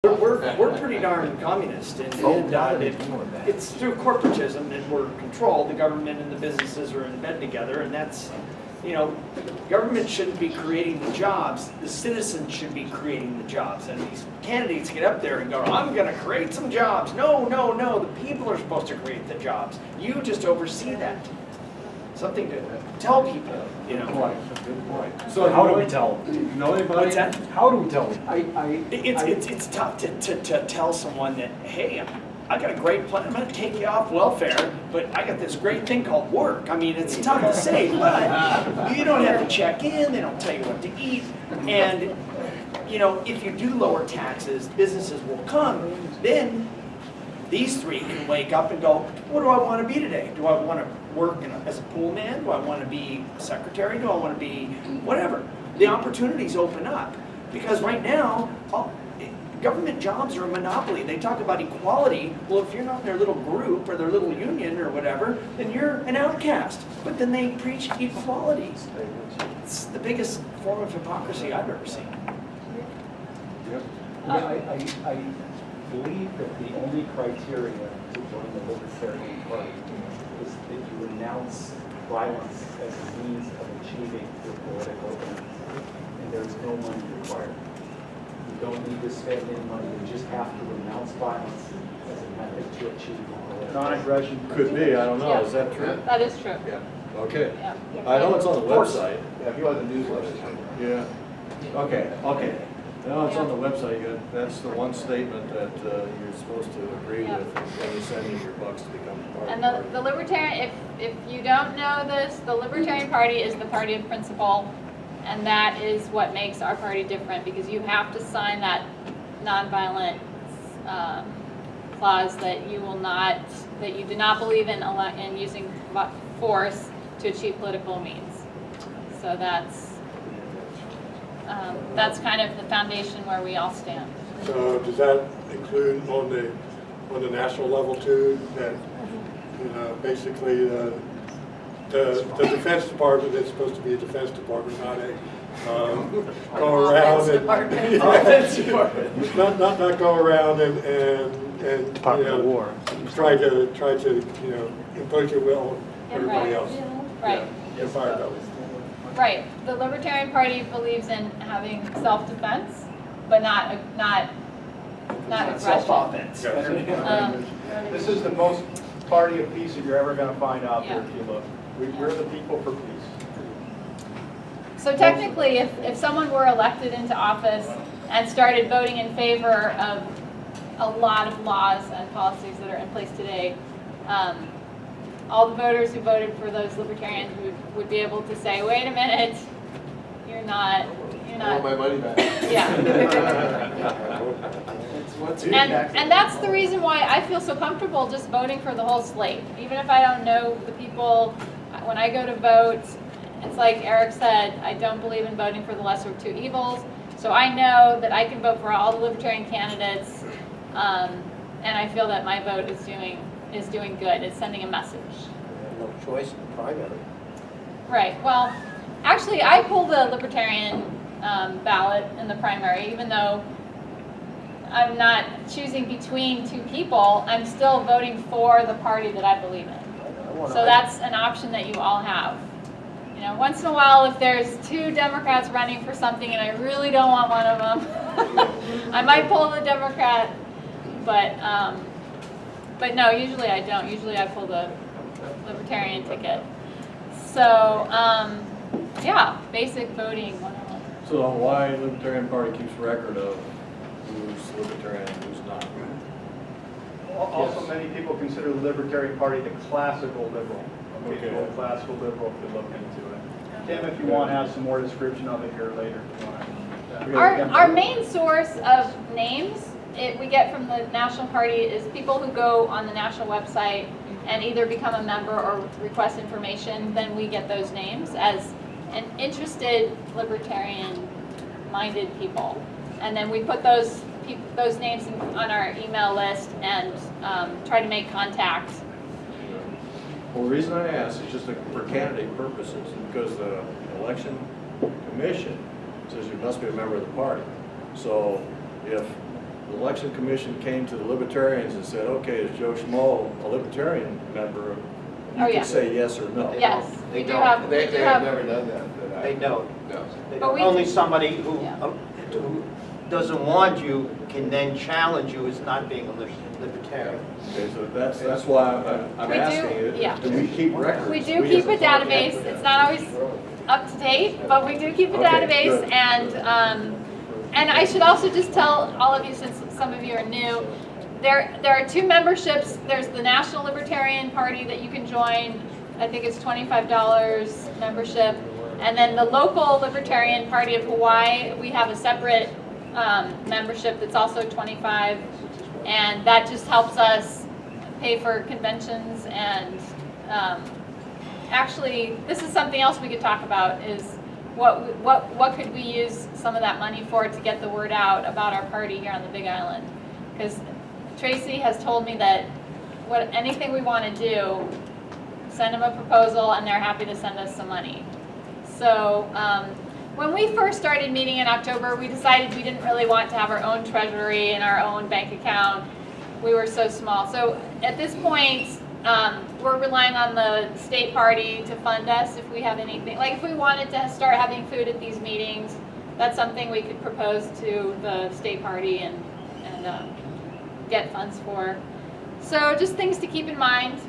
We're pretty darn communist, and it's through corporatism that we're controlled. The government and the businesses are in bed together, and that's, you know, government shouldn't be creating the jobs. The citizens should be creating the jobs. And these candidates get up there and go, I'm going to create some jobs. No, no, no. The people are supposed to create the jobs. You just oversee that. Something to tell people, you know. Good point. So how do we tell them? Do you know anybody? What's that? How do we tell them? It's tough to tell someone that, hey, I got a great plan. I'm going to take you off welfare, but I got this great thing called work. I mean, it's tough to say, but you don't have to check in. They don't tell you what to eat. And, you know, if you do lower taxes, businesses will come. Then these three can wake up and go, what do I want to be today? Do I want to work as a pool man? Do I want to be a secretary? Do I want to be whatever? The opportunities open up. Because right now, government jobs are a monopoly. They talk about equality. Well, if you're not in their little group or their little union or whatever, then you're an outcast. But then they preach equality. It's the biggest form of hypocrisy I've ever seen. Yep. I believe that the only criteria to join the Libertarian Party is that you renounce violence as a means of achieving your political ends. And there is no money required. You don't need to spend any money. You just have to renounce violence as a method to achieve your political Non-aggression. Could be, I don't know. Yeah. Is that true? That is true. Yeah. Okay. Yeah. I know it's on the website. Yeah, if you want the newsletter. Yeah. Okay, okay. No, it's on the website. That's the one statement that you're supposed to agree Yeah. with when you send in your bucks to become part And of the Libertarian, if you don't know this, the Libertarian Party is the party of principle, and that is what makes our party different, because you have to sign that nonviolent clause that you will not, that you do not believe in using force to achieve political means. So that's kind of the foundation where we all stand. So does that include on the national level too, that, you know, basically the Defense Department is supposed to be a Defense Department, not a go around and not go around and Department of War. try to you know impose your will on everybody else. Right. Get fired up. Right. The Libertarian Party believes in having self-defense, but not aggression. Self-offense. This is the most party of peace that you're ever going to find out there Yeah. if you look. We're the people for peace. So technically, if someone were elected into office and started voting in favor of a lot of laws and policies that are in place today, all the voters who voted for those libertarians would be able to say, wait a minute, you're not. I want my money back. Yeah. And that's the reason why I feel so comfortable just voting for the whole slate. Even if I don't know the people, when I go to vote, it's like Eric said, I don't believe in voting for the lesser of two evils. So I know that I can vote for all the libertarian candidates, and I feel that my vote is doing good. It's sending a message. No choice in the primary. Right. Well, actually, I pulled the Libertarian ballot in the primary, even though I'm not choosing between two people. I'm still voting for the party that I believe in. So that's an option that you all have. You know, once in a while, if there's two Democrats running for something and I really don't want one of them, I might pull the Democrat. But no, usually I don't. Usually I pull the Libertarian ticket. So, yeah, basic voting 101. So why Libertarian Party keeps record of who's Libertarian and who's not? Also, many people consider the Libertarian Party the classical liberal. Okay. The classical liberal, if you look into it. Tim, if you want to have some more description of it here later. If you want to. Our main source of names we get from the National Party is people who go on the national website and either become a member or request information. Then we get those names as an interested libertarian-minded people, and then we put those names on our email list and try to make contact. Well, the reason I ask is just for candidate purposes, because the election commission says you must be a member of the party. So if the election commission came to the Libertarians and said, okay, is Joe Schmo a Libertarian member? You Oh, yeah. could say yes or no. Yes, we They do don't. have, we They do have have, never done that. They don't. No. They But don't. we- Only somebody who, Yeah. who doesn't want you can then challenge you as not being a libertarian. Okay, so that's why I'm We do, asking, yeah. do we keep records? we do as keep a party? database. It's not always up to date, but we do keep a Okay, database. good. And I should also just tell all of you, since some of you are new, there are two memberships. There's the National Libertarian Party that you can join. I think it's $25 membership. And then the local Libertarian Party of Hawaii, we have a separate membership that's also $25. And that just helps us pay for conventions. And actually, this is something else we could talk about, is what could we use some of that money for to get the word out about our party here on the Big Island? Because Tracy has told me that anything we want to do, send them a proposal and they're happy to send us some money. So when we first started meeting in October, we decided we didn't really want to have our own treasury and our own bank account. We were so small. So at this point, we're relying on the state party to fund us if we have anything. Like if we wanted to start having food at these meetings, that's something we could propose to the state party and get funds for. So just things to keep in mind.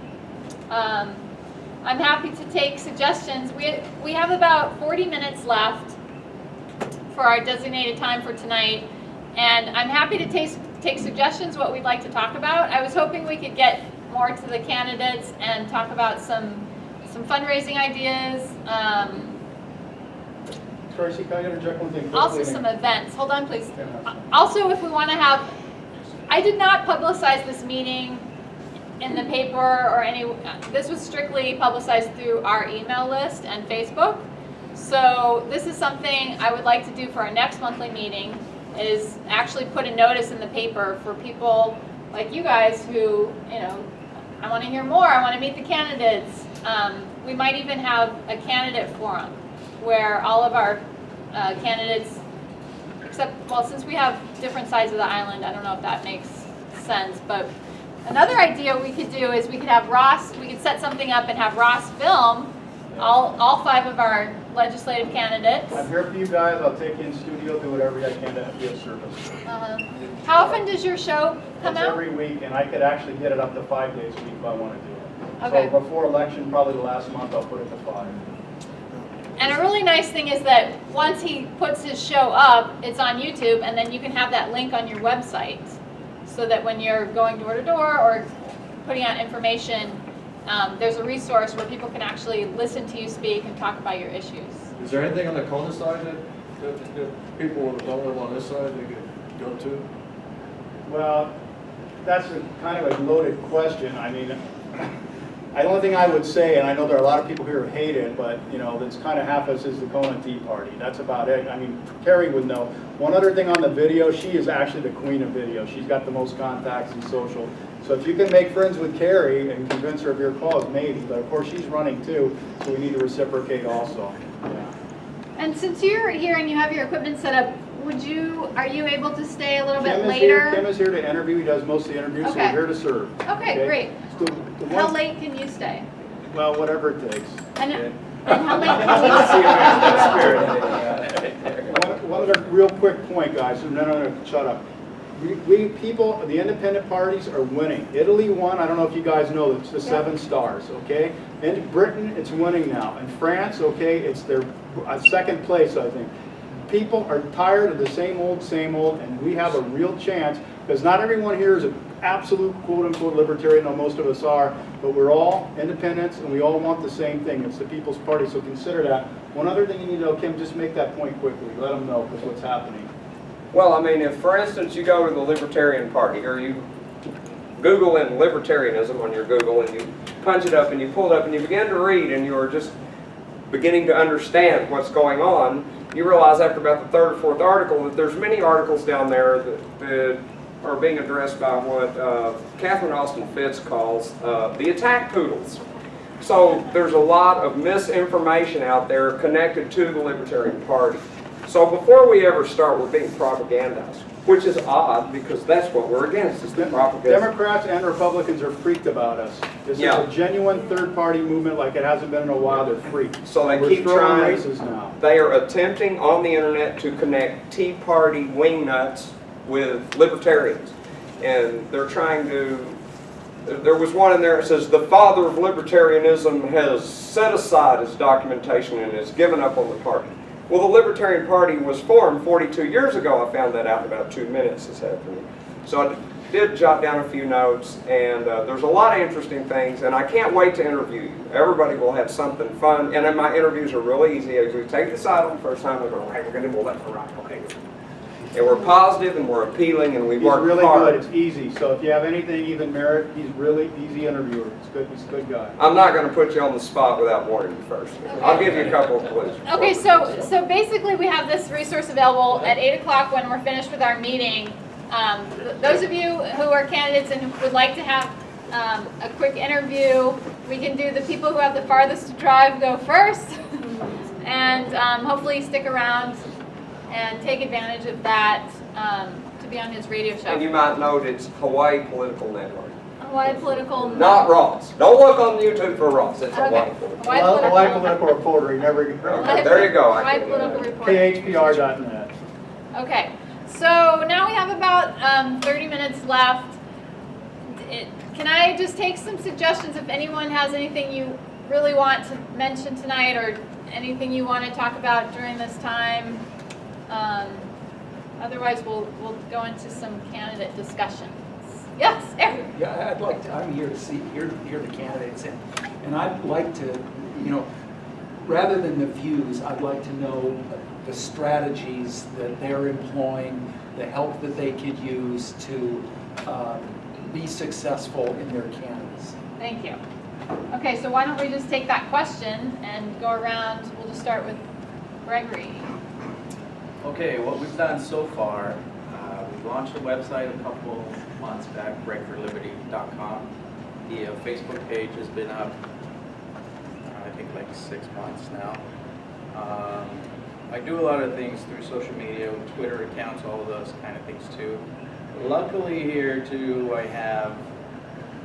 I'm happy to take suggestions. We have about 40 minutes left for our designated time for tonight, and I'm happy to take suggestions what we'd like to talk about. I was hoping we could get more to the candidates and talk about some fundraising ideas, Tracy, can I interject one thing? also some events. Hold on, please. Also, if we want to have, I did not publicize this meeting in the paper or this was strictly publicized through our email list and Facebook. So this is something I would like to do for our next monthly meeting, is actually put a notice in the paper for people like you guys who, I want to hear more, I want to meet the candidates. We might even have a candidate forum where all of our candidates, since we have different sides of the island, I don't know if that makes sense, but another idea we could do is we could set something up and have Ross film all 5 of our legislative candidates. I'm here for you guys. I'll take you in studio, do whatever I can to be of service. How often does your show come It's out? every week, and I could actually get it up to 5 days a week if I want to do it. Okay. So before election, probably the last month, I'll put it to 5. And a really nice thing is that once he puts his show up, it's on YouTube, and then you can have that link on your website, so that when you're going door to door or putting out information, there's a resource where people can actually listen to you speak and talk about your issues. Is there anything on the Kona side that people don't live on this side they could go to? Well, that's kind of a loaded question. I mean, the only thing I would say, and I know there are a lot of people here who hate it, but that's kind of half us is the Kona Tea Party. That's about it. I mean, Carrie would know. One other thing on the video, she is actually the queen of video. She's got the most contacts in social. So if you can make friends with Carrie and convince her of your cause, maybe. But of course, she's running too, so we need to reciprocate also. Yeah. And since you're here and you have your equipment set up, are you able to stay a little bit Kim later? is here to interview. He does most of the interviews, so Okay. we're here to serve. Okay, great. So the How one- late can you stay? Well, whatever it takes. And Okay. how late can you One other real quick point, guys, and then I'm going to shut up. We people, the independent parties are winning. Italy won, I don't know if you guys know, it's the 7 stars, okay? In Britain, it's winning now. In France, okay, it's their second place, I think. People are tired of the same old, and we have a real chance, because not everyone here is an absolute quote-unquote libertarian, though most of us are, but we're all independents, and we all want the same thing. It's the People's Party, so consider that. One other thing you need to know, Kim, just make that point quickly. Let them know what's happening. Well, I mean, if, for instance, you go to the Libertarian Party, or you Google in libertarianism on your Google, and you punch it up, and you pull it up, and you begin to read, and you're just beginning to understand what's going on, you realize after about the 3rd or 4th article that there's many articles down there that are being addressed by what Catherine Austin Fitts calls the attack poodles. So there's a lot of misinformation out there connected to the Libertarian Party. So before we ever start, we're being propagandized. which is odd because that's what we're against, is the propaganda. Democrats and Republicans are freaked about us. This Yeah. is a genuine third-party movement like it hasn't been in a while. They're freaked. So they We're keep throwing trying. races now. They are attempting on the internet to connect Tea Party wingnuts with libertarians. And they're trying to, there was one in there that says, the father of libertarianism has set aside his documentation and has given up on the party. Well, the Libertarian Party was formed 42 years ago. I found that out in about 2 minutes this afternoon. So I did jot down a few notes, and there's a lot of interesting things, and I can't wait to interview you. Everybody will have something fun, and then my interviews are really easy. As we take the side on the first time, we go, okay, we're going to go left or right, okay. And we're positive, and we're appealing, and we He's work really hard. good. It's easy. So if you have anything even merit, he's really easy interviewer. It's good. He's a good guy. I'm not going to put you on the spot without warning you first. I'll give you a couple of clues. Okay, so basically we have this resource available at 8 o'clock when we're finished with our meeting. Those of you who are candidates and who would like to have a quick interview, we can do the people who have the farthest to drive go first. And hopefully stick around and take advantage of that to be on his radio show. And you might note it's Hawaii Political Network. Hawaii Political. Not Ross. Don't look on YouTube for Ross. It's Hawaii Okay. Political. Hawaii political reporter. He never. Okay, there you go. Hawaii Political Report. KHPR.net. Okay, so now we have about 30 minutes left. Can I just take some suggestions if anyone has anything you really want to mention tonight or anything you want to talk about during this time? Otherwise, we'll go into some candidate discussions. Yes, Eric? Yeah, I'd like to, I'm here to hear the candidates, and I'd like to, you know, rather than the views, I'd like to know the strategies that they're employing, the help that they could use to be successful in their candidacy. Thank you. Okay, so why don't we just take that question and go around, we'll just start with Gregory. Okay, what we've done so far, we've launched a website a couple months back, breakforliberty.com. The Facebook page has been up, I think like 6 months now. I do a lot of things through social media, Twitter accounts, all of those kind of things too. Luckily here too, I have,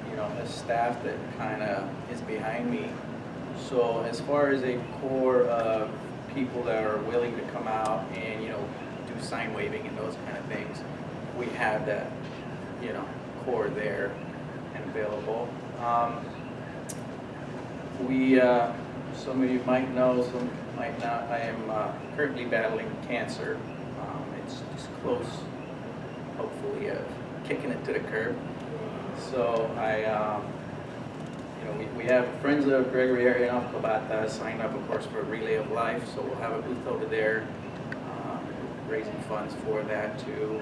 you know, a staff that kind of is behind me. So as far as a core of people that are willing to come out and, you know, do sign waving and those kind of things, we have that, you know, core there and available. Some of you might know, some might not, I am currently battling cancer. It's just close, hopefully, kicking it to the curb. So we have friends of Gregory Arianoff Kabata signed up, of course, for Relay of Life, so we'll have a booth over there, raising funds for that too.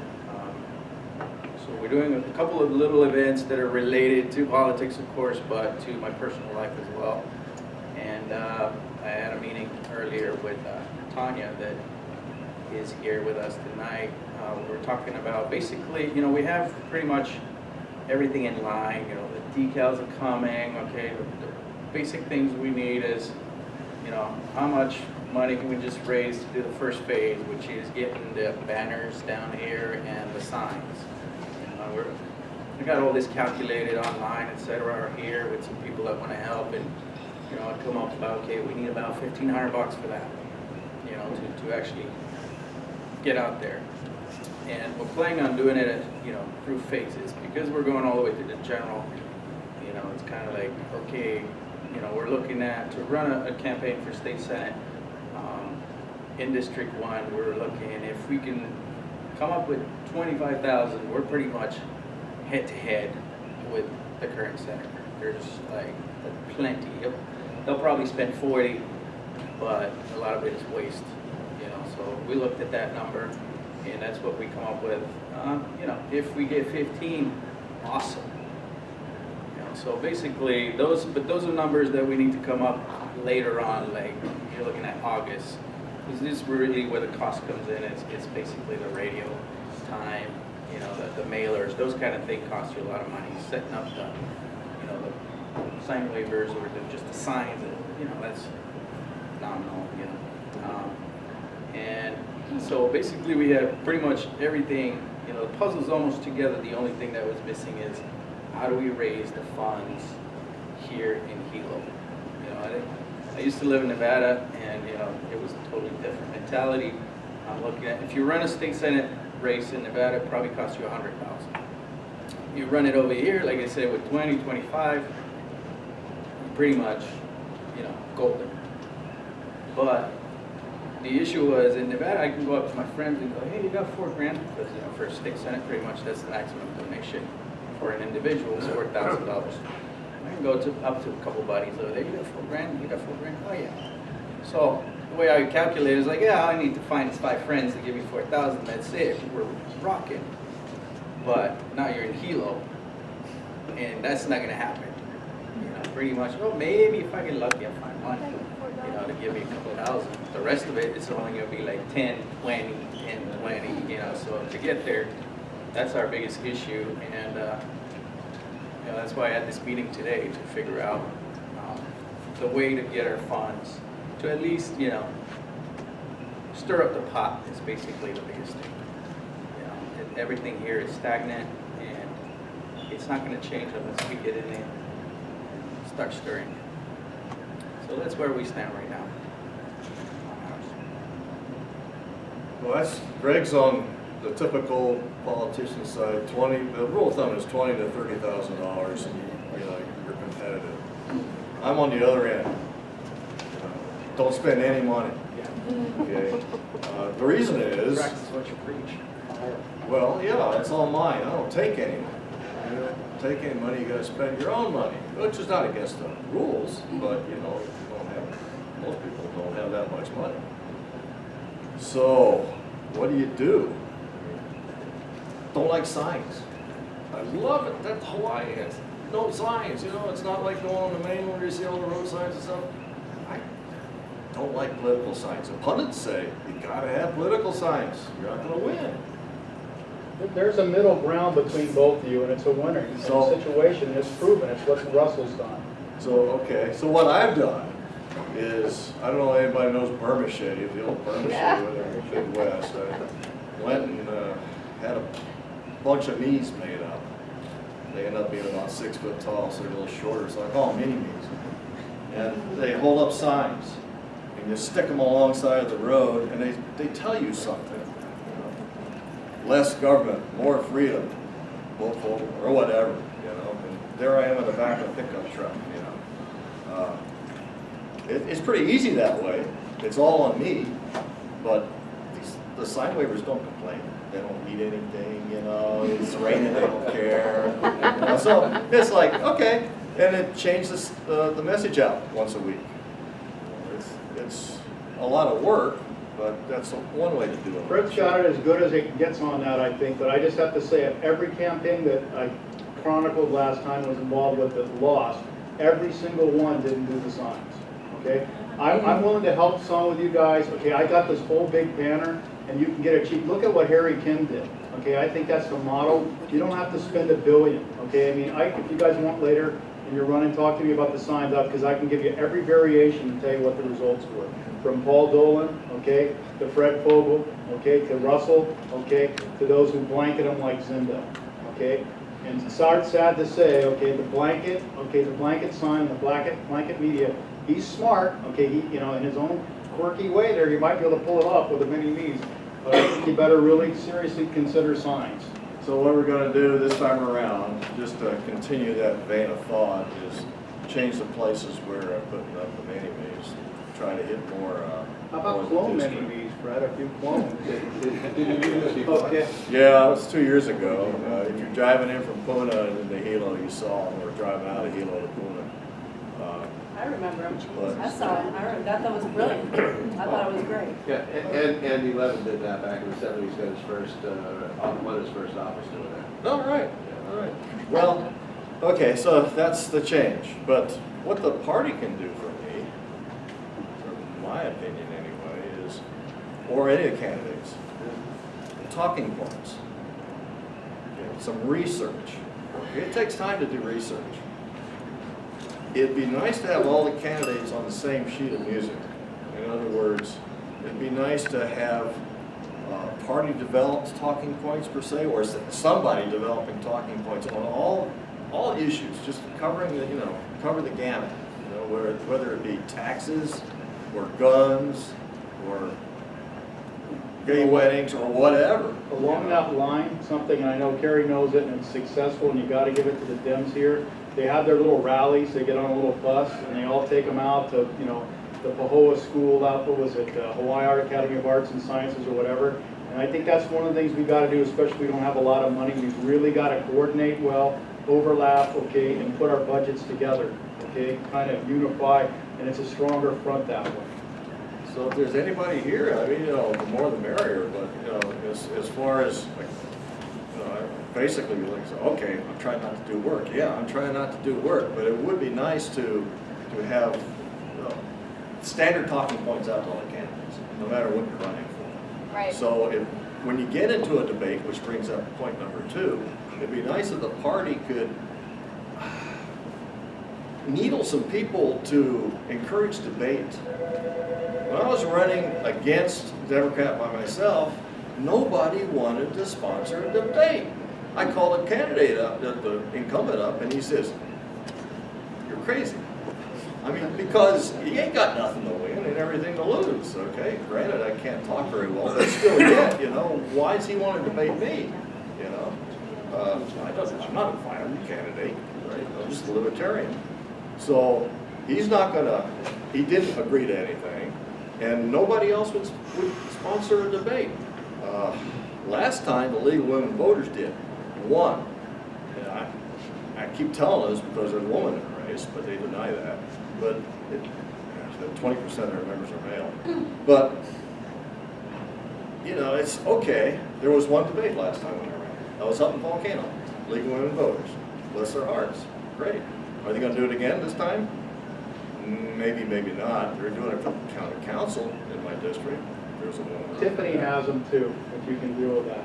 So we're doing a couple of little events that are related to politics, of course, but to my personal life as well. And I had a meeting earlier with Tanya that is here with us tonight. We're talking about basically, you know, we have pretty much everything in line, you know, the decals are coming, okay, the basic things we need is, you know, how much money can we just raise to do the first phase, which is getting the banners down here and the signs. We got all this calculated online, etc. here with some people that want to help, and, you know, I come up about, okay, we need about $1,500 for that, you know, to actually get out there. And we're planning on doing it, you know, through phases, because we're going all the way to the general. You know, it's kind of like, okay, you know, we're looking at to run a campaign for state senate in District 1. We're looking if we can come up with 25,000. We're pretty much head to head with the current senator. There's like plenty. They'll probably spend 40, but a lot of it is waste. You know, so we looked at that number. And that's what we come up with. You know, if we get 15, awesome. You know, so basically, those are numbers that we need to come up later on. Like you're looking at August, because this is really where the cost comes in. It's basically the radio time, you know, the mailers, those kind of things cost you a lot of money. Setting up the, you know, the sign waivers or just the signs, you know, that's nominal. You know, and so basically we have pretty much everything you know, the puzzle's almost together. The only thing that was missing is how do we raise the funds here in Hilo? You know, I used to live in Nevada, and you know, it was a totally different mentality. I'm looking at, if you run a state senate race in Nevada, it probably costs you $100,000. You run it over here, like I said, with 20, 25, pretty much, you know, golden. But the issue was in Nevada, I can go up to my friends and go, hey, you got $4 grand? Because you know, for a state senate, pretty much that's the maximum donation for an individual is $4,000. I can go up to a couple buddies over there. You got $4 grand? You got $4 grand? Oh yeah. So the way I calculate is like, yeah, I need to find 5 friends to give me 4,000. That's it. We're rocking. But now you're in Hilo, and that's not gonna happen. You know, pretty much. Well, maybe if I get lucky, I'll find one. You know, to give me a couple thousand. The rest of it, it's only gonna be like 10, 20, 10, 20. You know, so to get there, that's our biggest issue, and you know, that's why I had this meeting today to figure out the way to get our funds to at least, you know, stir up the pot is basically the biggest thing. You know, everything here is stagnant, and it's not going to change unless we get in there and start stirring. So that's where we stand right now. Well, that's, Greg's on the typical politician side. The rule of thumb is $20,000 to $30,000, and you know, you're competitive. I'm on the other end. Don't spend any money. Okay. The reason is, Practice what you preach. well, yeah, it's all mine. I don't take any money. You don't take any money. You got to spend your own money, which is not against the rules, but you know, you don't have, most people don't have that much money. So, what do? Don't like signs. I love it. That's Hawaii. It's no signs. You know, it's not like going on the main where you see all the road signs and stuff. I don't like political signs. The pundits say you gotta have political signs. You're not gonna win. There's a middle ground between both of you, and it's a winner. In a situation, it's proven. It's what Russell's done. So, okay. So what I've done is, I don't know if anybody knows Burma Shady, the old Burma Shady with the Midwest. I went and had a bunch of knees made up. They end up being about 6 foot tall, so they're a little shorter, so I call them mini knees. And they hold up signs, and you stick them alongside the road, and they tell you something. Less government, more freedom, vote for, or whatever, you know. And there I am in the back of a pickup truck, you know. It's pretty easy that way. It's all on me, but the sign wavers don't complain. They don't eat anything, you know. It's raining, they don't care. You know, so it's like, okay, and it changes the message out once a week. It's a lot of work, but that's one way to do it. Fred's got it as good as it gets on that, I think, but I just have to say, at every campaign that I chronicled last time was involved with that lost, every single one didn't do the signs, okay? I'm willing to help some with you guys, okay? I got this whole big banner, and you can get it cheap. Look at what Harry Kim did, okay? I think that's the model. You don't have to spend $1 billion, okay? I mean, if you guys want later, and you're running, talk to me about the signs up, because I can give you every variation and tell you what the results were. From Paul Dolan, okay, to Fred Fogel, okay, to Russell, okay, to those who blanket them like Zinda, okay? And it's sad to say, okay, the blanket sign, the blanket media, he's smart, okay, he, you know, in his own quirky way there, he might be able to pull it off with the mini me's, but I think you better really seriously consider signs. So what we're going to do this time around, just to continue that vein of thought, is change the places where I'm putting up the mini me's. Try to hit more. How about clone mini me's, Fred? If you clone, okay. Yeah, it was 2 years ago. If you're driving in from Puna into Hilo, you saw them. Or driving out of Hilo to Puna. I remember him. But- I saw it. I thought it was brilliant. I thought it was great. Yeah, and Andy Levin did that back in the 70s, got his first, one of his first office doing that. All right, all right. Well, okay, so that's the change. But what the party can do for me, in my opinion anyway, is, or any of the candidates, talking points. Okay, some research. It takes time to do research. It'd be nice to have all the candidates on the same sheet of music. In other words, it'd be nice to have party develops talking points per se, or is it somebody developing talking points on all issues, just covering the, cover the gamut, whether it be taxes, or guns, or gay weddings, or whatever. Along that line, something, and I know Kerry knows it, and it's successful, and you gotta give it to the Dems here. They have their little rallies, they get on a little bus, and they all take them out to, the Pahoa School out, what was it, Hawaii Art Academy of Arts and Sciences or whatever. And I think that's one of the things we gotta do, especially if we don't have a lot of money. We've really gotta coordinate well, overlap, okay, and put our budgets together, okay? Kind of unify, and it's a stronger front that way. So if there's anybody here, I mean, the more the merrier, but, as far as, like, basically, like, okay, I'm trying not to do work. Yeah, I'm trying not to do work, but it would be nice to have standard talking points out to all the candidates, no matter what you're running for. Right. So when you get into a debate, which brings up point number 2, it'd be nice if the party could needle some people to encourage debate. When I was running against Democrat by myself, nobody wanted to sponsor a debate. I called a candidate up, the incumbent up, and he says, "You're crazy." I mean, because he ain't got nothing to win and everything to lose, okay? Granted, I can't talk very well, but still yet, why does he want to debate me? I'm not a violent candidate, right? I'm just a libertarian. So he didn't agree to anything, and nobody else would sponsor a debate. Last time, the League of Women Voters did. Won. And I keep telling this because there's a woman in the race, but they deny that. But 20% of their members are male. But, it's okay. There was one debate last time when I ran. I was up in Volcano, League of Women Voters. Bless their hearts. Great. Are they going to do it again this time? Maybe, maybe not. They're doing it for county council in my district. There's a woman. Tiffany has them too, if you can deal with that.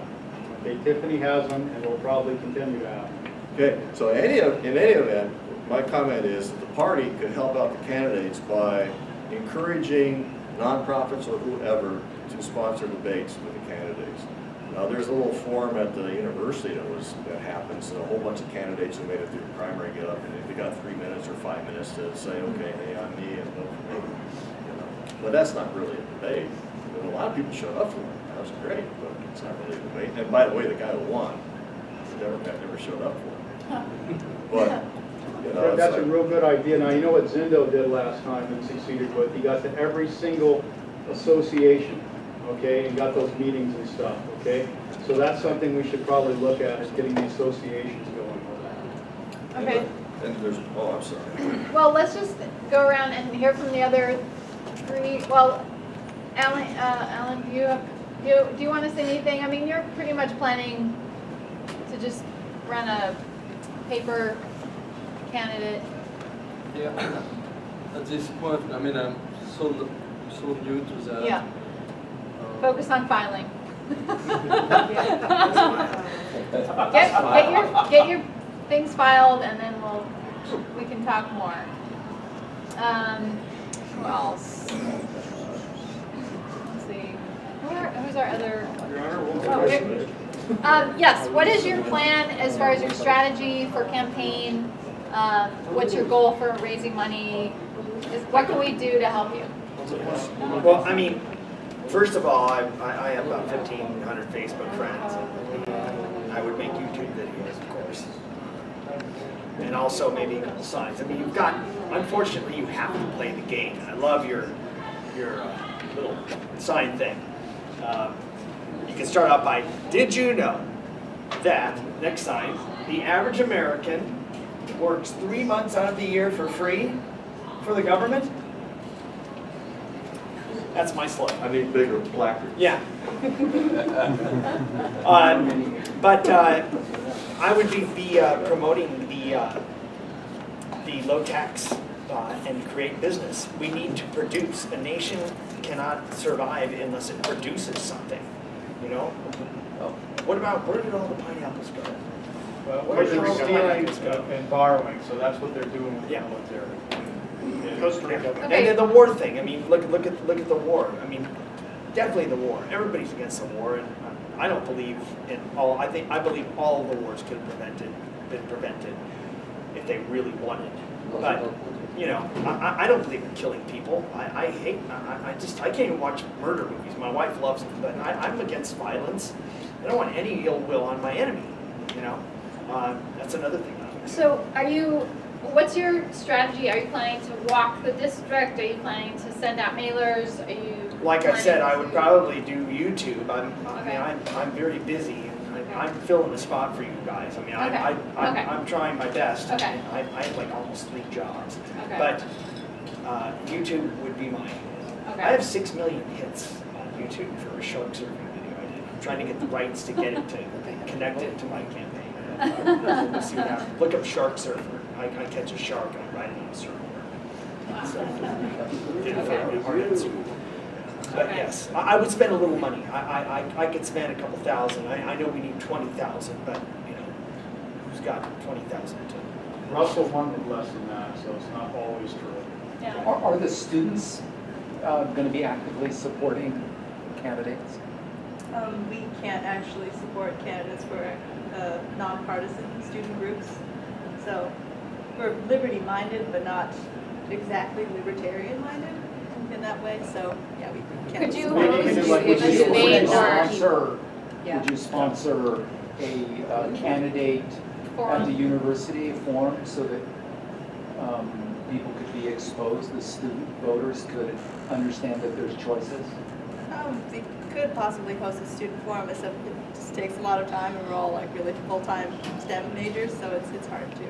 Okay, Tiffany has them, and will probably continue to have them. Okay, so in any event, my comment is that the party could help out the candidates by encouraging nonprofits or whoever to sponsor debates with the candidates. Now, there's a little forum at the university that happens, and a whole bunch of candidates who made it through the primary get up, and they got 3 minutes or 5 minutes to say, okay, hey, I'm me, and vote for me. But that's not really a debate. A lot of people showed up for it. That was great, but it's not really a debate. And by the way, the guy who won, the Democrat, never showed up for it. But, That's a real good idea. Now, you know what Zindo did last time and succeeded with? He got to every single association, okay, and got those meetings and stuff, okay? So that's something we should probably look at, is getting the associations going with that. Okay. And there's, I'm sorry. Well, let's just go around and hear from the other 3. Well, Alan, do you want to say anything? I mean, you're pretty much planning to just run a paper candidate. Yeah. At this point, I mean, I'm so new to that. Yeah. Focus on filing. Get your things filed, and then we can talk more. Who else? Let's see. Who's our other? Yes. What is your plan as far as your strategy for campaign? What's your goal for raising money? What can we do to help you? Well, I mean, first of all, I have about 1,500 Facebook friends. And I would make YouTube videos, of course. And also maybe a couple signs. I mean, unfortunately, you have to play the game. I love your little sign thing. You can start out by, did you know that, next sign, the average American works 3 months out of the year for free for the government? That's my slogan. I need bigger placards. Yeah. But I would be promoting the low tax and create business. We need to produce. A nation cannot survive unless it produces something. What about, where did all the pineapples go? Well, Where did they're all the stealing pineapples go? and borrowing, so that's what they're doing with the Yeah. military. Costa Rica. Okay. And then the war thing. I mean, look at the war. I mean, definitely the war. Everybody's against the war, and I don't believe in all, I believe all the wars could have been prevented if they really wanted. But, you know, I don't believe in killing people. I can't even watch murder movies. My wife loves them, but I'm against violence. I don't want any ill will on my enemy, you know? That's another thing. So what's your strategy? Are you planning to walk the district? Are you planning to send out mailers? Are you Like I said, I would to- probably do YouTube. I Okay. mean, I'm very busy. I'm filling a spot for you guys. I mean, Okay. Okay. I'm trying my best. Okay. I have like almost 3 jobs. Okay. But YouTube would be mine. Okay. I have 6 million hits on YouTube for a shark surfing video I did. I'm trying to get the rights to get it to connect it to my campaign. We'll see what happens. Look up shark surfer. I catch a shark and I ride it on a surfboard. So, did it for Arnold's. But yes, I would spend a little money. I could spend a couple thousand. I know we need 20,000, but you know, who's got 20,000 to? Russell wanted less than that, so it's not always true. Yeah. Are the students going to be actively supporting candidates? We can't actually support candidates for nonpartisan student groups. So we're liberty-minded, but not exactly libertarian-minded in that way. So yeah, we can't. Could you Maybe host do like a what you do. debate or Would you sponsor a candidate at the university forum so that people could be exposed, the student voters could understand that there's choices? We could possibly host a student forum, except it just takes a lot of time, and we're all like really full-time STEM majors, so it's hard to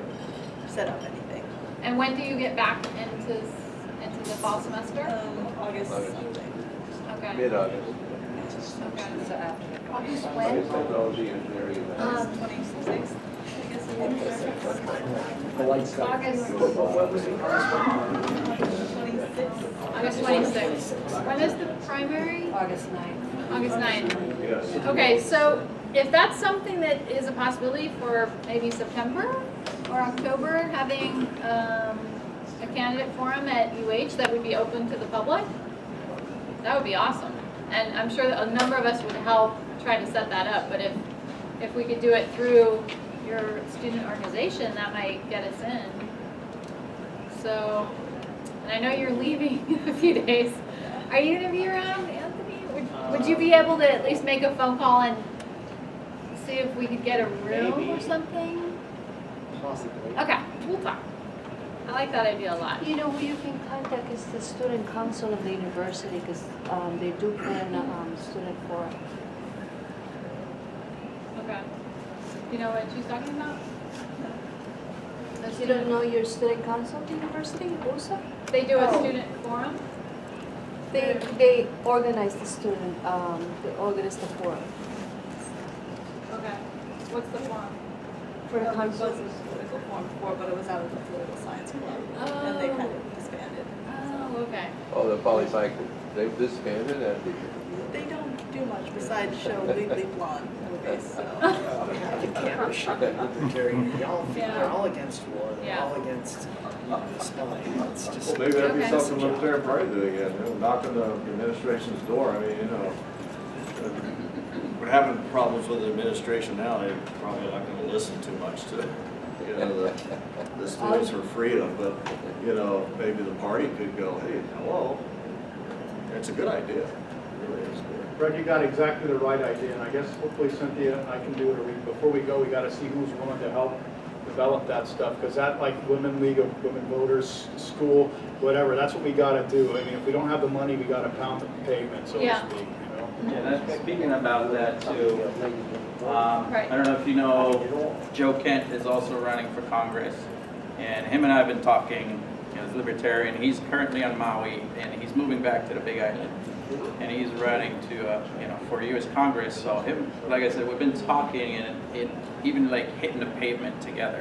set up anything. And when do you get back into the fall semester? August. Okay. Mid-August. Okay. So after. August when? Technology, engineering, and 26th, I guess. The light stuff. August. What was it? 26th. August 26th. When is the primary? August 9th. August 9th. Yes. Okay, so if that's something that is a possibility for maybe September or October, having a candidate forum at UH that would be open to the public, that would be awesome. And I'm sure that a number of us would help try to set that up, but if we could do it through your student organization, that might get us in. So, and I know you're leaving in a few days. Are you gonna be around, Anthony? Would you be able to at least make a phone call and see if we could get a room Maybe. or something? Possibly. Okay, we'll talk. I like that idea a lot. You know, who you can contact is the student council of the university, because they do plan student forum. Okay. You know what she's talking about? You don't know your student council of the university, USA? They do a Oh. student forum? They organize the student, they organize the forum. Okay. What's the forum? For It was council. a political forum before, but it was out of the political science club, and they kind of disbanded. Oh, okay. Oh, the poly-psych, they've disbanded and They don't do much besides show Legally Blonde movies, so. The camera shot libertarian. They're all against war. They're Yeah. all against spying. It's just. Well, maybe that'd be Okay. something the Libertarian Party do again, you know, knocking the administration's door. I mean, you know, we're having problems with the administration now. They're probably not gonna listen too much to, you know, the Students for Freedom. But, you know, maybe the party could go, hey, hello, it's a good idea. It really is good. Greg, you got exactly the right idea, and I guess hopefully Cynthia and I can do it. Before we go, we gotta see who's willing to help develop that stuff, because that, like Women League of Women Voters, school, whatever, that's what we gotta do. I mean, if we don't have the money, we gotta pound the pavement, so to Yeah. speak, you know? Yeah, that's, speaking about that too, Right. I don't know if you know, Joe Kent is also running for Congress. And him and I have been talking, you know, as Libertarian. He's currently on Maui and he's moving back to the Big Island. And he's running to, you know, for U.S. Congress. So him, like I said, we've been talking and it even like hitting the pavement together.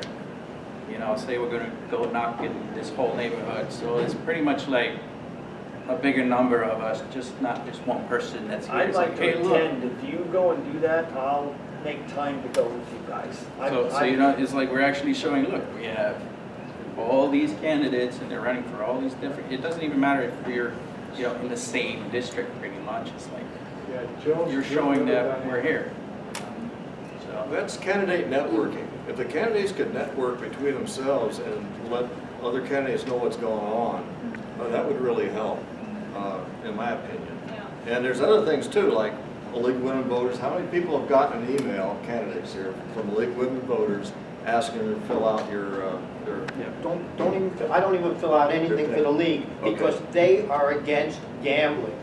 You know, say we're gonna go knock in this whole neighborhood. So it's pretty much like a bigger number of us, just not just one person that's here. I'd It's like to hey, look. attend. If you go and do that, I'll make time to go with you guys. So you know, it's like we're actually showing, look, we have all these candidates and they're running for all these different, it doesn't even matter if we're, you know, in the same district pretty much. It's like, Yeah, Joe's you're showing that we're here. So, That's candidate networking. If the candidates could network between themselves and let other candidates know what's going on, that would really help, in my opinion. Yeah. And there's other things too, like the League of Women Voters. How many people have gotten an email, candidates here, from the League of Women Voters asking them to fill out I don't even fill out anything for the league Okay. because they are against gambling.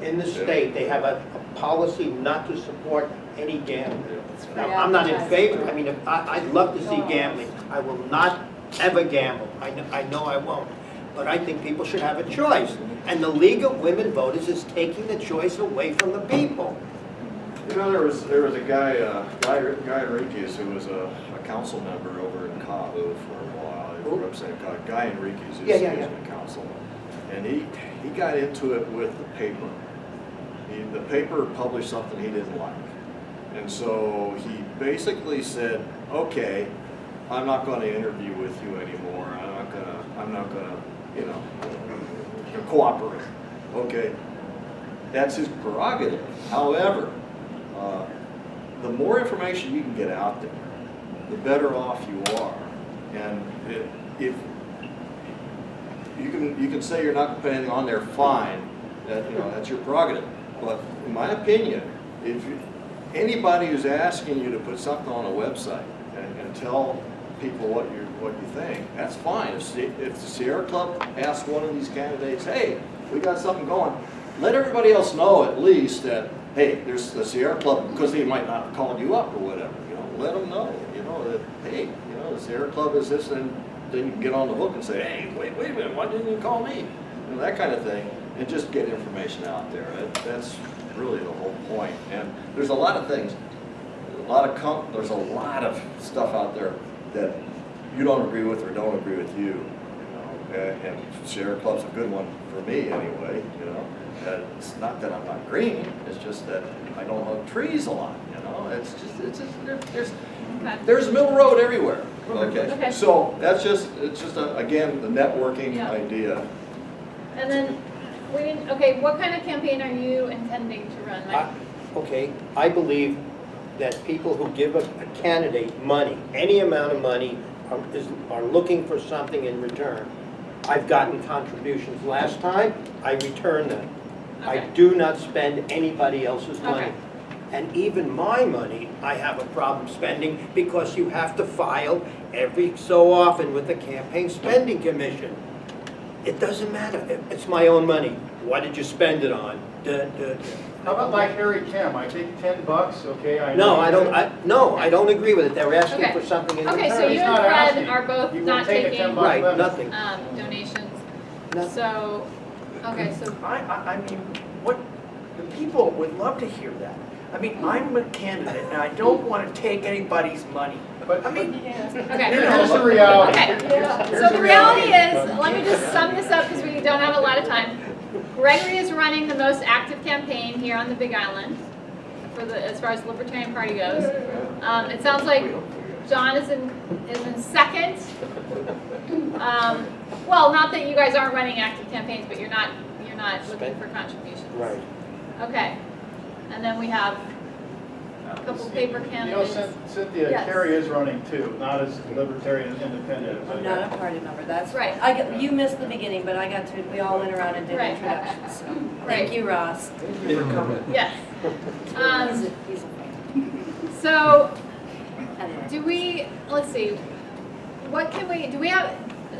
In the state, they have a policy not to support any gambling. Now, I'm not in favor, I mean, I'd love to see gambling. I will not ever gamble, I know I won't. But I think people should have a choice. And the League of Women Voters is taking the choice away from the people. You know, there was a guy Enriquez, who was a council member over in Cabo for a while. Who? Guy Enriquez is Yeah. a councilman. And he got into it with the paper. The paper published something he didn't like. And so he basically said, okay, I'm not going to interview with you anymore. I'm not gonna, cooperate. Okay, that's his prerogative. However, the more information you can get out there, the better off you are. And if you can say you're not going to put anything on there, fine. That's your prerogative. But in my opinion, anybody who's asking you to put something on a website and tell people what you think, that's fine. If the Sierra Club asks one of these candidates, hey, we got something going, let everybody else know at least that, hey, there's the Sierra Club, because they might not have called you up or whatever. Let them know, that, hey, the Sierra Club is this, and then you can get on the hook and say, hey, wait a minute, why didn't you call me? That kind of thing, and just get information out there. That's really the whole point. And there's a lot of things, there's a lot of stuff out there that you don't agree with or don't agree with you. And Sierra Club's a good one for me anyway. It's not that I'm not green. It's just that I don't hug trees a lot. It's just there's a middle road everywhere. Okay. So it's just again the networking idea. And then, what kind of campaign are you intending to run? I believe that people who give a candidate money, any amount of money, are looking for something in return. I've gotten contributions last time, I return them. I do not spend anybody else's money. And even my money, I have a problem spending because you have to file every so often with the Campaign Spending Commission. It doesn't matter, it's my own money. What did you spend it on? How about like Harry Kim? I take $10, okay? I don't agree with it. They're asking for something in return. Okay, so you and Fred are both You not won't take a taking Right, nothing. donations. Nothing. So, so I mean, what, the people would love to hear that. I mean, I'm a candidate and I don't want to take anybody's money. But I mean, here's the reality. Okay, so the reality is, let me just sum this up because we don't have a lot of time. Gregory is running the most active campaign here on the Big Island as far as the Libertarian Party goes. It sounds like John is in second. Well, not that you guys aren't running active campaigns, but you're not looking for contributions. Right. Okay, and then we have a couple paper candidates. Cynthia, Yes. Carrie is running too, not as Libertarian Independent. I'm not a party member, that's Right. right. You missed the beginning, but we all went around and did Right. introductions, so. Right. Thank you, Ross. Yes. He's a So, Anyway. let's see,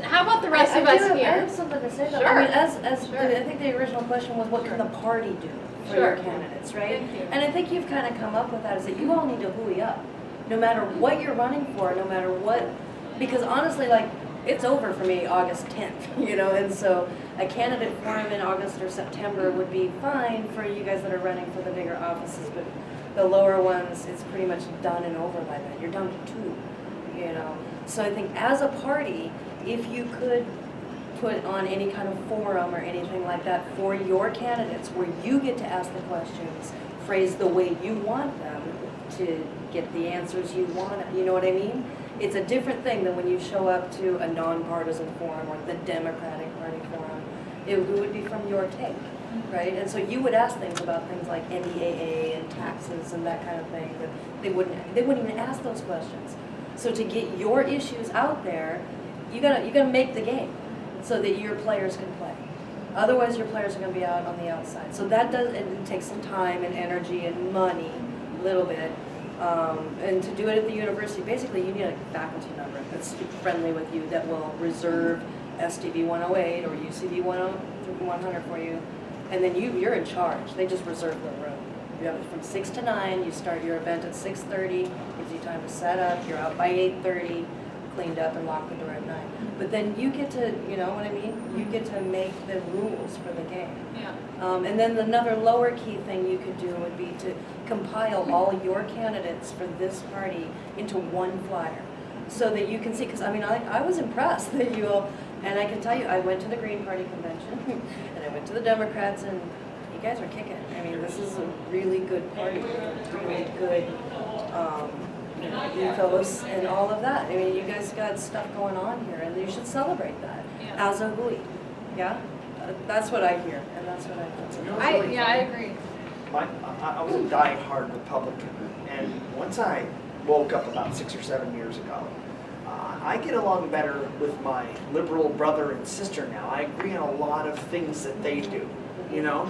how about the rest of us I here? have something to say though. Sure. I mean, Sure. I think the original question was, what can the party do for Sure. your candidates, right? Thank you. And I think you've kind of come up with that, is that you all need to hooey up. No matter what you're running for, no matter what, because honestly, like, it's over for me August 10th, and so a candidate forum in August or September would be fine for you guys that are running for the bigger offices, but the lower ones, it's pretty much done and over by then. You're down to 2, So I think as a party, if you could put on any kind of forum or anything like that for your candidates where you get to ask the questions, phrase the way you want them to get the answers you want, you know what I mean? It's a different thing than when you show up to a nonpartisan forum or the Democratic Party forum. It would be from your take. right? And so you would ask things about things like NDAA and taxes and that kind of thing, but they wouldn't even ask those questions. So to get your issues out there, you gotta make the game so that your players can play. Otherwise, your players are gonna be out on the outside. So that does, it takes some time and energy and money, a little bit. And to do it at the university, basically you need a faculty member that's friendly with you that will reserve STV 108 or UCV 100 for you. And then you're in charge. They just reserve the room. You have it from 6 to 9. You start your event at 6:30. Gives you time to set up. You're out by 8:30, cleaned up and lock the door at 9. But then you get to, you know what I mean? You get to make the rules for the game. Yeah. And then another lower key thing you could do would be to compile all your candidates for this party into one flyer so that you can see, because I mean, I was impressed that you all, and I can tell you, I went to the Green Party convention and I went to the Democrats, and you guys are kicking. I mean, this is a really good party, really good ethos and all of that. I mean, you guys got stuff going on here, and you should celebrate that as a Hui. Yeah? That's what I hear, and that's what I think. I agree. I was a die-hard Republican, and once I woke up about 6 or 7 years ago, I get along better with my liberal brother and sister now. I agree on a lot of things that they do, you know?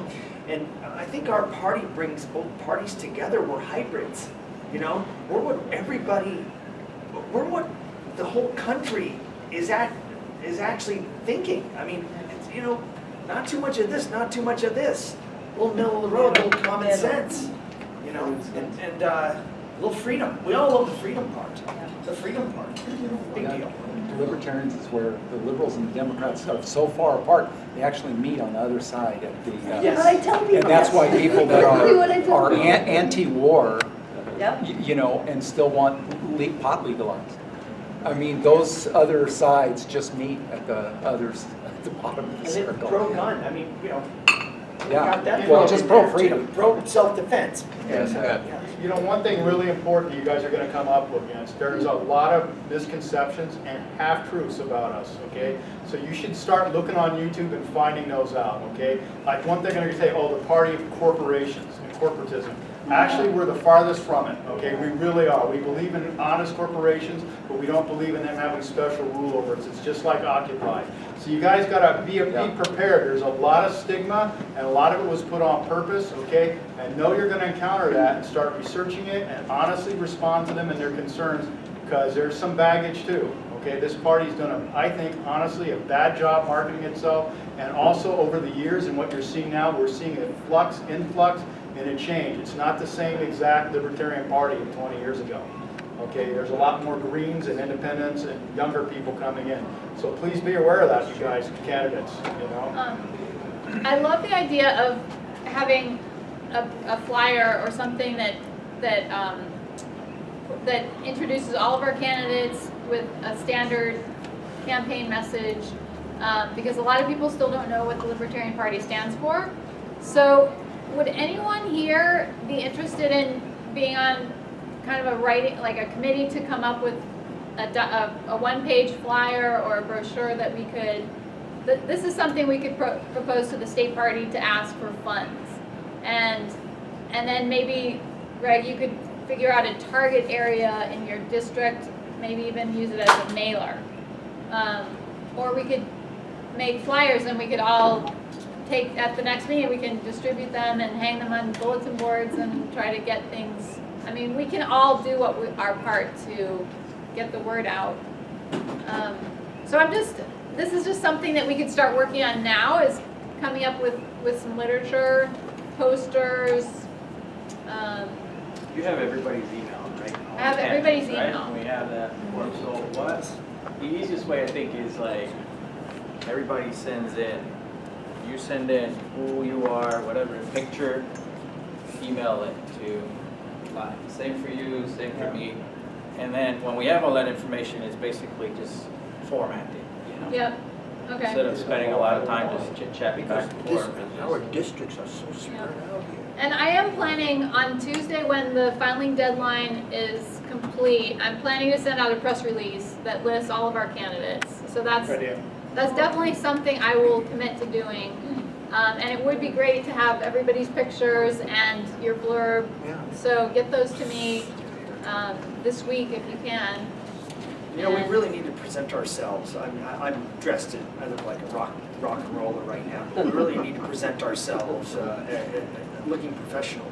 And I think our party brings both parties together. We're hybrids, you know? We're what the whole country is actually thinking. I mean, it's, you know, not too much of this, not too much of this. A little middle of the road, a little common sense, you know, and a little freedom. We all love the freedom part. The freedom part, big deal. Libertarians is where the liberals and the Democrats are so far apart, they actually meet on the other side at the. Yes. But I tell people. And that's why people that Exactly what I tell are people. anti-war, Yep. you know, and still want pot legalized. I mean, those other sides just meet at the bottom of the And then circle. pro-gun, I mean, you know, we Yeah. got that. Well, in just there, pro-freedom. too. Pro-self-defense. Yes. Yeah. You know, one thing really important that you guys are going to come up against, there's a lot of misconceptions and half-truths about us, okay? So you should start looking on YouTube and finding those out, okay? Like one thing I'm going to say, oh, the party of corporations and corporatism. Actually, we're the farthest from it, okay? We really are. We believe in honest corporations, but we don't believe in them having special rule over us. It's just like Occupy. So you guys got to be prepared. There's a lot of stigma, and a lot of it was put on purpose, okay? And know you're going to encounter that, and start researching it, and honestly respond to them and their concerns, because there's some baggage too, okay? This party's done, I think, honestly, a bad job marketing itself, and also over the years, and what you're seeing now, we're seeing a influx, and a change. It's not the same exact Libertarian Party of 20 years ago. Okay, there's a lot more Greens and Independents and younger people coming in. So please be aware of that, you guys, candidates, you know. I love the idea of having a flyer or something that introduces all of our candidates with a standard campaign message, because a lot of people still don't know what the Libertarian Party stands for. So would anyone here be interested in being on kind of a writing, like a committee to come up with a one-page flyer or a brochure that we could, this is something we could propose to the state party to ask for funds. And then maybe, Greg, you could figure out a target area in your district, maybe even use it as a mailer. Or we could make flyers and we could all take, at the next meeting, we can distribute them and hang them on bulletin boards and try to get things. I mean, we can all do our part to get the word out. So this is just something that we could start working on now, is coming up with some literature, posters. You have everybody's email, right? I have everybody's Right? email. We have that. So the easiest way I think is like everybody sends in. You send in who you are, whatever, picture, email it to Live. Same for you, same for me. And then when we have all that information, it's basically just formatted, you know? Yep, okay. Instead of spending a lot of time just chit-chatting back and forth. Our districts are so spread out here. And I am planning on Tuesday, when the filing deadline is complete, I'm planning to send out a press release that lists all of our candidates. So that's definitely something I will commit to doing. And it would be great to have everybody's pictures and your blurb. So get those to me this week if you can. You know, we really need to present ourselves. I'm dressed in, I look like a rock and roller right now. We really need to present ourselves looking professional.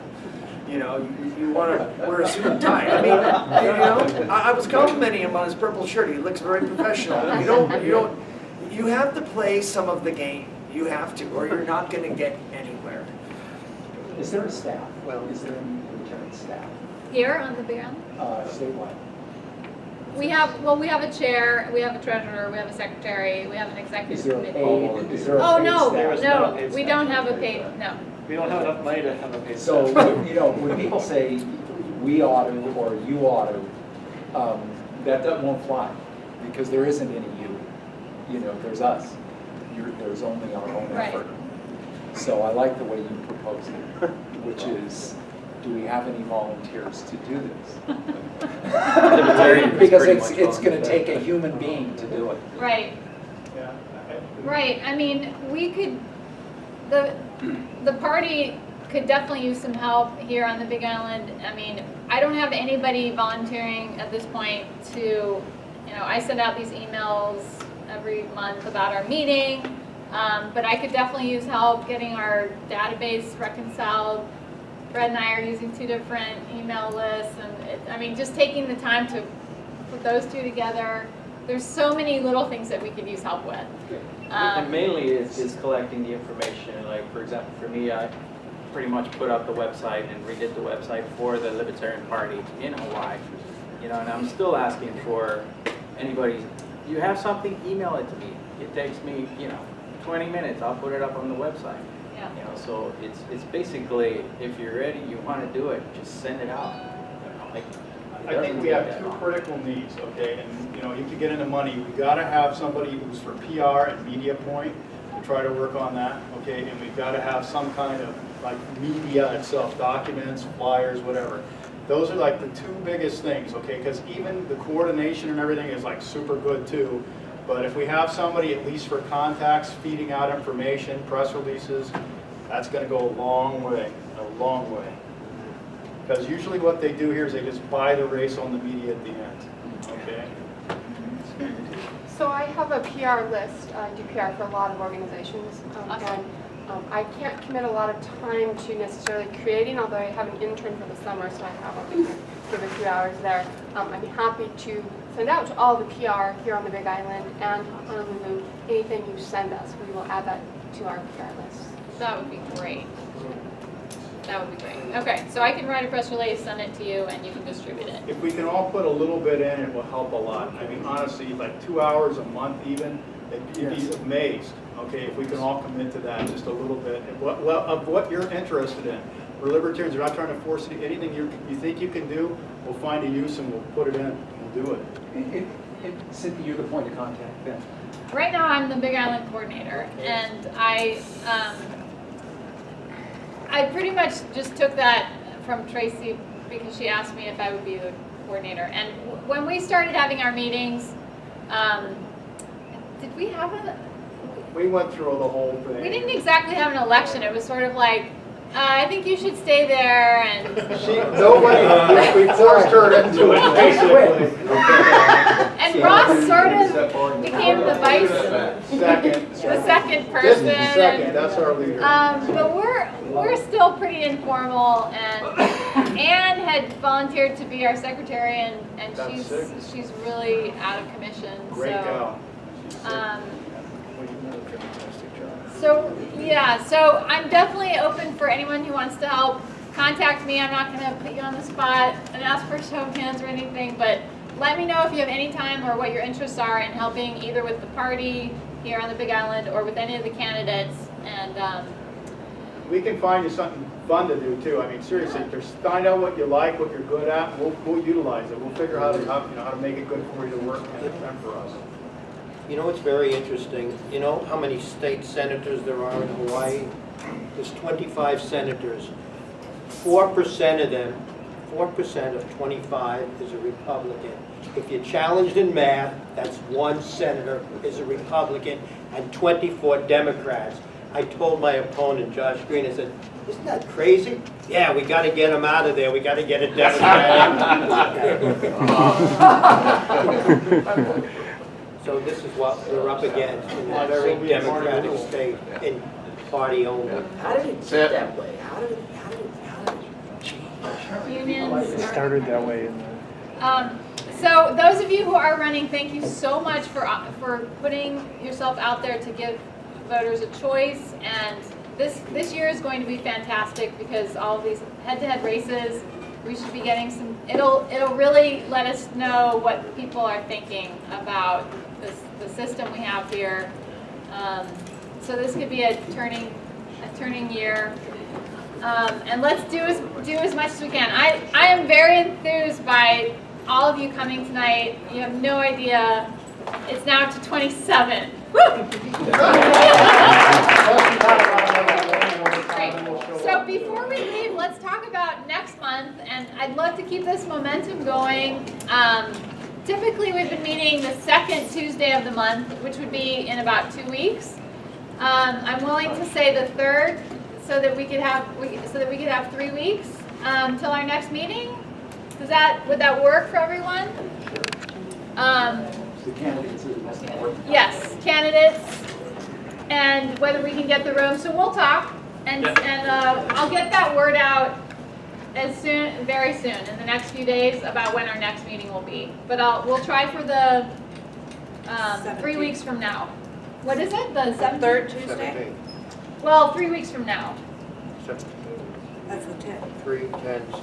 You know, you want to wear a suit and tie. I mean, you know, I was complimenting him on his purple shirt. He looks very professional. You have to play some of the game. You have to, or you're not going to get anywhere. Is there a staff? Well, is there any Libertarian staff Here on the Big Island? statewide? We have a chair, we have a treasurer, we have a secretary, we have an Is executive there a committee. paid, is there a Oh, paid no, staff? no, we don't have a paid, no. We don't have enough money to have a paid So, staff. you know, when people say we ought to or you ought to, that won't fly because there isn't any you. You know, there's us. There's only our own Right. effort. So I like the way you propose it, which is, do we have any volunteers to do this? Because it's going to take a human being to do it. Right, Yeah. right, I mean, we could, the party could definitely use some help here on the Big Island. I mean, I don't have anybody volunteering at this point to, you know, I send out these emails every month about our meeting, but I could definitely use help getting our database reconciled. Brett and I are using 2 different email lists, and I mean, just taking the time to put those 2 together. There's so many little things that we could use help with. And mainly it's collecting the information. Like, for example, for me, I pretty much put up the website and redid the website for the Libertarian Party in Hawaii. You know, and I'm still asking for anybody, you have something, email it to me. It takes me, 20 minutes, I'll put it up on the website. Yeah. You know, so it's basically, if you're ready, you want to do it, just send it out. Like, I think we have 2 critical needs, okay, and, you know, you can get into money, we gotta have somebody who's for PR and media point to try to work on that, okay, and we've gotta have some kind of, like, media itself, documents, flyers, whatever. Those are like the 2 biggest things, okay, because even the coordination and everything is like super good too, but if we have somebody at least for contacts, feeding out information, press releases, that's gonna go a long way, a long way. Because usually what they do here is they just buy the race on the media at the end, okay? So I have a PR list. I do PR for a lot of organizations. And I can't commit a lot of time to necessarily creating, although I have an intern for the summer, so I have only give a few hours there. I'd be happy to send out to all the PR here on the Big Island and Honolulu anything you send us. We will add that to our PR list. That would be great. That would be great. Okay, so I can write a press release, send it to you, and you can distribute it. If we can all put a little bit in, it will help a lot. I mean, honestly, like 2 hours a month even, you'd be amazed, okay, if we can all commit to that just a little bit. Of what you're interested in. We're libertarians, we're not trying to force anything you think you can do, we'll find a use and we'll put it in, we'll do it. Cynthia, you're the point of contact then. Right now, I'm the Big Island coordinator, and I pretty much just took that from Tracy because she asked me if I would be the coordinator. And when we started having our meetings, did we have We went through the whole thing. we didn't exactly have an election. It was sort of like, I think you should stay there, and We forced her into it, basically. and Ross sort of became the second person. Just second, that's our leader. But we're still pretty informal, and Anne had volunteered to be our secretary, and she's really out of commission. Great gal. So yeah, so I'm definitely open for anyone who wants to help. Contact me. I'm not going to put you on the spot and ask for a show of hands or anything, but let me know if you have any time or what your interests are in helping either with the party here on the Big Island or with any of the candidates. And we can find you something fun to do too. I mean, seriously, just find out what you like, what you're good at, and we'll utilize it. We'll figure out how to make it good for you to work and for us. You know, it's very interesting. You know how many state senators there are in Hawaii? There's 25 senators. 4% of them, 4% of 25 is a Republican. If you're challenged in math, that's 1 senator is a Republican and 24 Democrats. I told my opponent, Josh Green, I said, isn't that crazy? Yeah, we got to get him out of there. We got to get a Democrat. So this is what we're up against in a very democratic state and party only. How did it get that way? How did it change? Unions. It started that way in the. So those of you who are running, thank you so much for putting yourself out there to give voters a choice. And this year is going to be fantastic because all of these head-to-head races, we should be getting some. It'll really let us know what people are thinking about the system we have here. So this could be a turning year. And let's do as much as we can. I am very enthused by all of you coming tonight. You have no idea. It's now to 27. Woo! Great. So before we leave, let's talk about next month. And I'd love to keep this momentum going. Typically, we've been meeting the second Tuesday of the month, which would be in about 2 weeks. I'm willing to say the third, so that we could have 3 weeks till our next meeting. Would that work for everyone? The candidates are the most important. Yes, candidates, and whether we can get the room. So we'll talk, and I'll get that word out very soon, in the next few days, about when our next meeting will be. But we'll try for the 3 weeks from now. What is it? The 7th? Third Tuesday? Well, 3 weeks from now. That's the 10th. 3, 10, 17.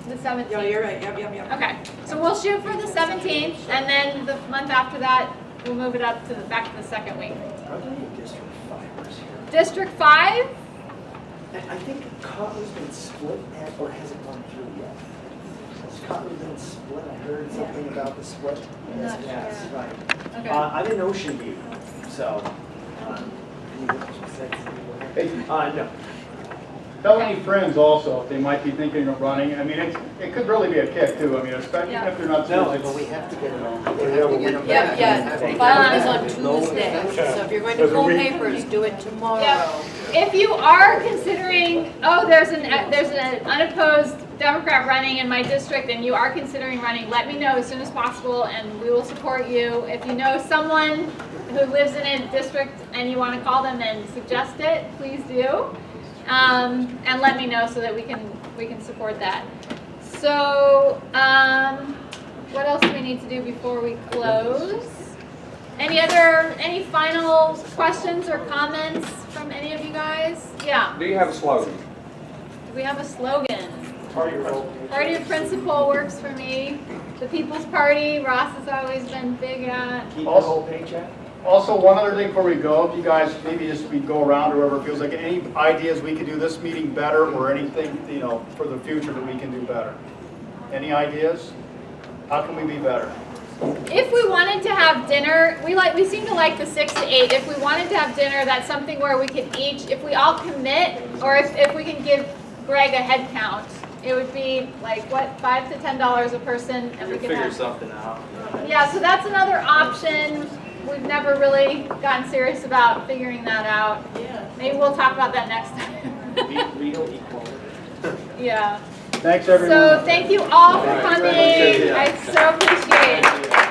The 17th. Yeah, you're right. Yep. Okay, so we'll shoot for the 17th, and then the month after that, we'll move it up to back to the second week. Are there any District 5ers here? District 5? I think Cotler's been split, or has it gone through yet? Has Cotler been split? I heard something about the split. Not Yes, sure. right. Okay. I'm in Ocean View, so, no. Tell any friends also if they might be thinking of running. I mean, it could really be a kick too. I mean, especially Yeah. if they're not No, serious. But we have to get it on. We have to get them back. Yeah. Filing is on Tuesday, so if you're going to There's a pull week. papers, do it tomorrow. Yep. If you are considering, there's an unopposed Democrat running in my district, and you are considering running, let me know as soon as possible, and we will support you. If you know someone who lives in a district and you want to call them and suggest it, please do. And let me know so that we can support that. So, what else do we need to do before we close? Any final questions or comments from any of you guys? Yeah. Do you have a slogan? Do we have a slogan? Party of Principle works for me. The People's Party, Ross has always been big at. Keep the whole paycheck? Also, one other thing before we go, if you guys, maybe just we go around, whoever feels like, any ideas we could do this meeting better, or anything, for the future that we can do better? Any ideas? How can we be better? If we wanted to have dinner, we seem to like the 6 to 8. If we wanted to have dinner, that's something where we could each, if we all commit, or if we can give Greg a head count, it would be like, what, $5 to $10 a person, and we could Figure have. something out. Yeah, so that's another option. We've never really gotten serious about figuring that out. Yeah. Maybe we'll talk about that next time. Real equality. Yeah. Thanks, everyone. So thank you all for coming. I so appreciate it.